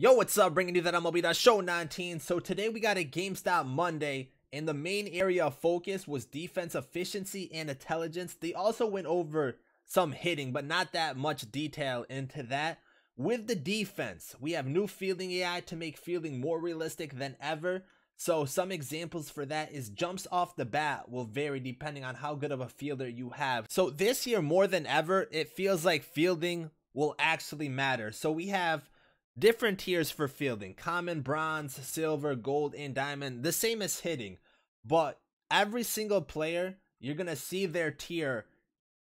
Yo, what's up? Bringing you that MLB Show 19. So today we got a GameStop Monday, and the main area of focus was defense efficiency and intelligence. They also went over some hitting, but not that much detail into that. With the defense, we have new fielding AI to make fielding more realistic than ever. So some examples for that is jumps off the bat will vary depending on how good of a fielder you have. So this year more than ever, it feels like fielding will actually matter. So we have different tiers for fielding: common, bronze, silver, gold, and diamond. The same as hitting, but every single player, you're gonna see their tier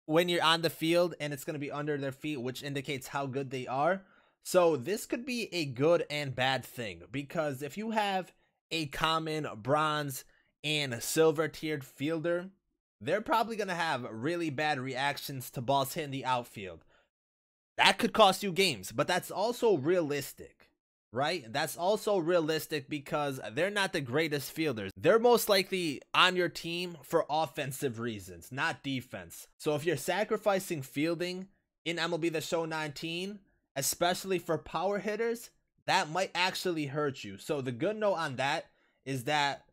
when you're on the field, and it's gonna be under their feet, which indicates how good they are. So this could be a good and bad thing, because if you have a common, bronze, and silver tiered fielder, they're probably gonna have really bad reactions to balls hitting the outfield. That could cost you games, but that's also realistic, right? That's also realistic because they're not the greatest fielders. They're most likely on your team for offensive reasons, not defense. So if you're sacrificing fielding in MLB The Show 19, especially for power hitters, that might actually hurt you. So the good note on that is that,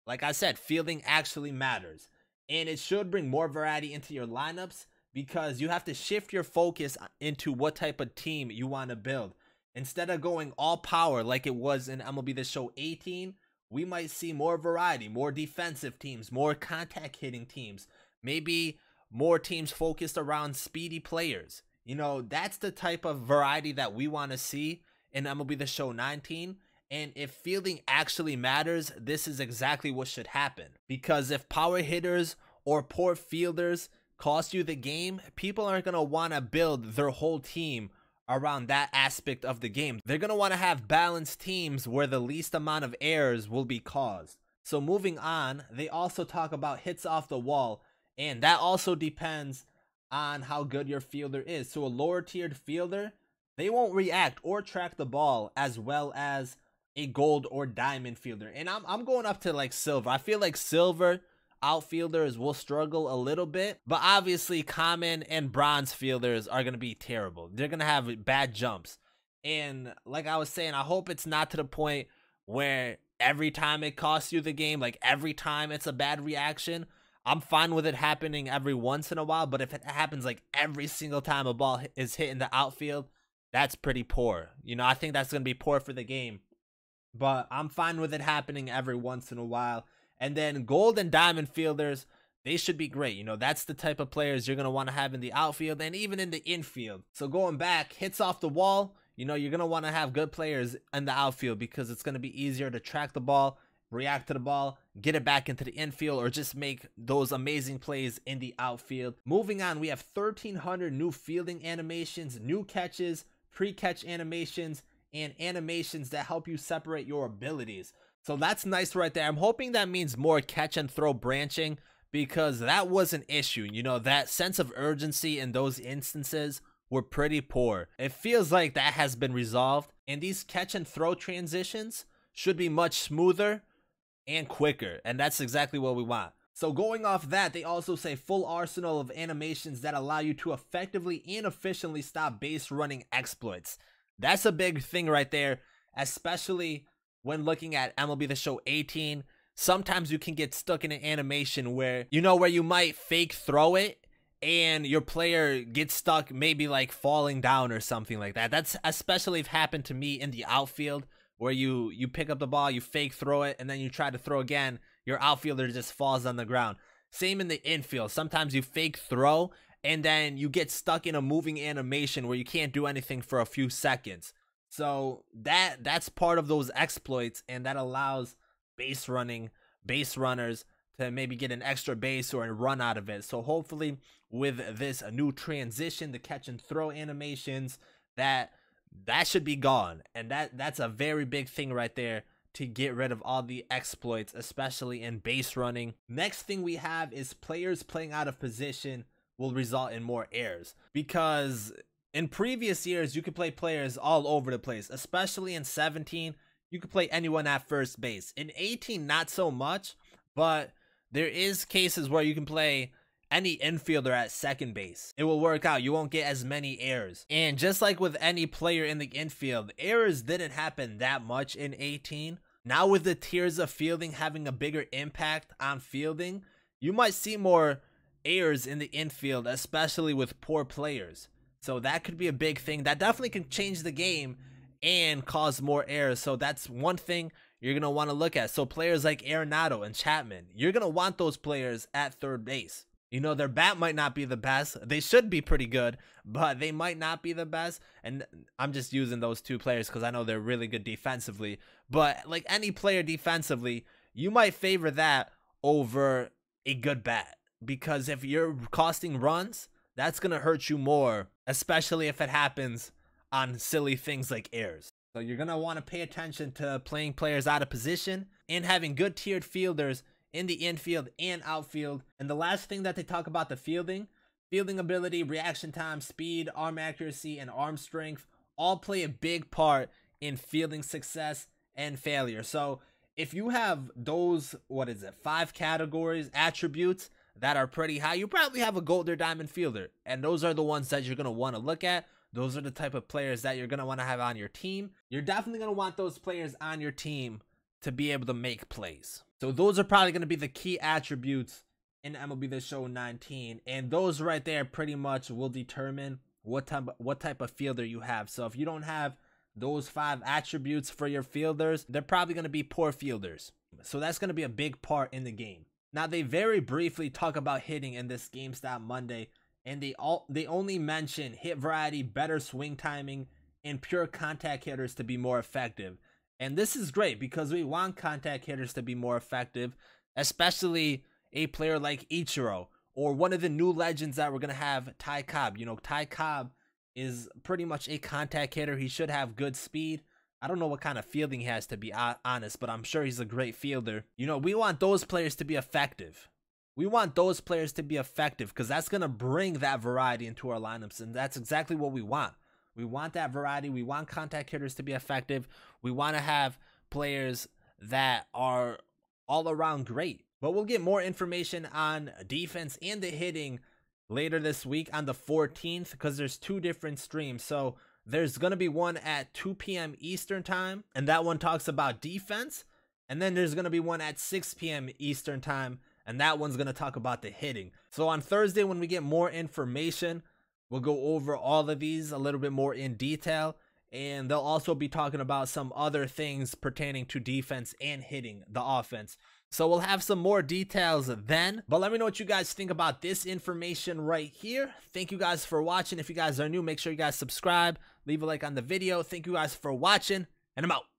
like I said, fielding actually matters. And it should bring more variety into your lineups, because you have to shift your focus into what type of team you want to build. Instead of going all power like it was in MLB The Show 18, we might see more variety, more defensive teams, more contact hitting teams, maybe more teams focused around speedy players. You know, that's the type of variety that we want to see in MLB The Show 19. And if fielding actually matters, this is exactly what should happen. Because if power hitters or poor fielders cost you the game, people aren't going to want to build their whole team around that aspect of the game. They're going to want to have balanced teams where the least amount of errors will be caused. So moving on, they also talk about hits off the wall, and that also depends on how good your fielder is. So a lower tiered fielder, they won't react or track the ball as well as a gold or diamond fielder. And I'm going up to like silver. I feel like silver outfielders will struggle a little bit, but obviously common and bronze fielders are going to be terrible. They're going to have bad jumps. And like I was saying, I hope it's not to the point where every time it costs you the game, like every time it's a bad reaction. I'm fine with it happening every once in a while, but if it happens like every single time a ball is hit in the outfield, that's pretty poor. You know, I think that's going to be poor for the game, but I'm fine with it happening every once in a while. And then gold and diamond fielders, they should be great. You know, that's the type of players you're going to want to have in the outfield and even in the infield. So going back, hits off the wall, you know, you're going to want to have good players in the outfield, because it's going to be easier to track the ball, react to the ball, get it back into the infield, or just make those amazing plays in the outfield. Moving on, we have 1,300 new fielding animations, new catches, pre-catch animations, and animations that help you separate your abilities. So that's nice right there. I'm hoping that means more catch and throw branching, because that was an issue. You know, that sense of urgency in those instances were pretty poor. It feels like that has been resolved, and these catch and throw transitions should be much smoother and quicker, and that's exactly what we want. So going off that, they also say full arsenal of animations that allow you to effectively and efficiently stop base running exploits. That's a big thing right there, especially when looking at MLB The Show 18. Sometimes you can get stuck in an animation where, you know, where you might fake throw it and your player gets stuck, maybe like falling down or something like that. That's especially happened to me in the outfield, where you pick up the ball, you fake throw it, and then you try to throw again, your outfielder just falls on the ground. Same in the infield. Sometimes you fake throw and then you get stuck in a moving animation where you can't do anything for a few seconds. So that's part of those exploits, and that allows base runners to maybe get an extra base or a run out of it. So hopefully with this new transition, the catch and throw animations, that should be gone. And that's a very big thing right there, to get rid of all the exploits, especially in base running. Next thing we have is players playing out of position will result in more errors, because in previous years, you could play players all over the place, especially in 17. You could play anyone at first base. In 18, not so much, but there is cases where you can play any infielder at second base. It will work out. You won't get as many errors. And just like with any player in the infield, errors didn't happen that much in 18. Now with the tiers of fielding having a bigger impact on fielding, you might see more errors in the infield, especially with poor players. So that could be a big thing. That definitely can change the game and cause more errors. So that's one thing you're going to want to look at. So players like Arenado and Chapman, you're going to want those players at third base. You know, their bat might not be the best. They should be pretty good, but they might not be the best. And I'm just using those two players because I know they're really good defensively. But like any player defensively, you might favor that over a good bat. Because if you're costing runs, that's going to hurt you more, especially if it happens on silly things like errors. So you're going to want to pay attention to playing players out of position and having good tiered fielders in the infield and outfield. And the last thing that they talk about the fielding ability, reaction time, speed, arm accuracy, and arm strength all play a big part in fielding success and failure. So if you have those, 5 categories, attributes that are pretty high, you probably have a gold or diamond fielder. And those are the ones that you're going to want to look at. Those are the type of players that you're going to want to have on your team. You're definitely going to want those players on your team to be able to make plays. So those are probably going to be the key attributes in MLB The Show 19. And those right there pretty much will determine what type of fielder you have. So if you don't have those 5 attributes for your fielders, they're probably going to be poor fielders. So that's going to be a big part in the game. Now, they very briefly talk about hitting in this GameStop Monday, and they only mention hit variety, better swing timing, and pure contact hitters to be more effective. And this is great because we want contact hitters to be more effective, especially a player like Ichiro or one of the new legends that we're going to have, Ty Cobb. You know, Ty Cobb is pretty much a contact hitter. He should have good speed. I don't know what kind of fielding he has, to be honest, but I'm sure he's a great fielder. You know, we want those players to be effective. We want those players to be effective because that's going to bring that variety into our lineups, and that's exactly what we want. We want that variety. We want contact hitters to be effective. We want to have players that are all around great. But we'll get more information on defense and the hitting later this week on the 14th because there's 2 different streams. So there's going to be one at 2 p.m. Eastern time, and that one talks about defense. And then there's going to be one at 6 p.m. Eastern time, and that one's going to talk about the hitting. So on Thursday, when we get more information, we'll go over all of these a little bit more in detail. And they'll also be talking about some other things pertaining to defense and hitting the offense. So we'll have some more details then. But let me know what you guys think about this information right here. Thank you guys for watching. If you guys are new, make sure you guys subscribe. Leave a like on the video. Thank you guys for watching, and I'm out.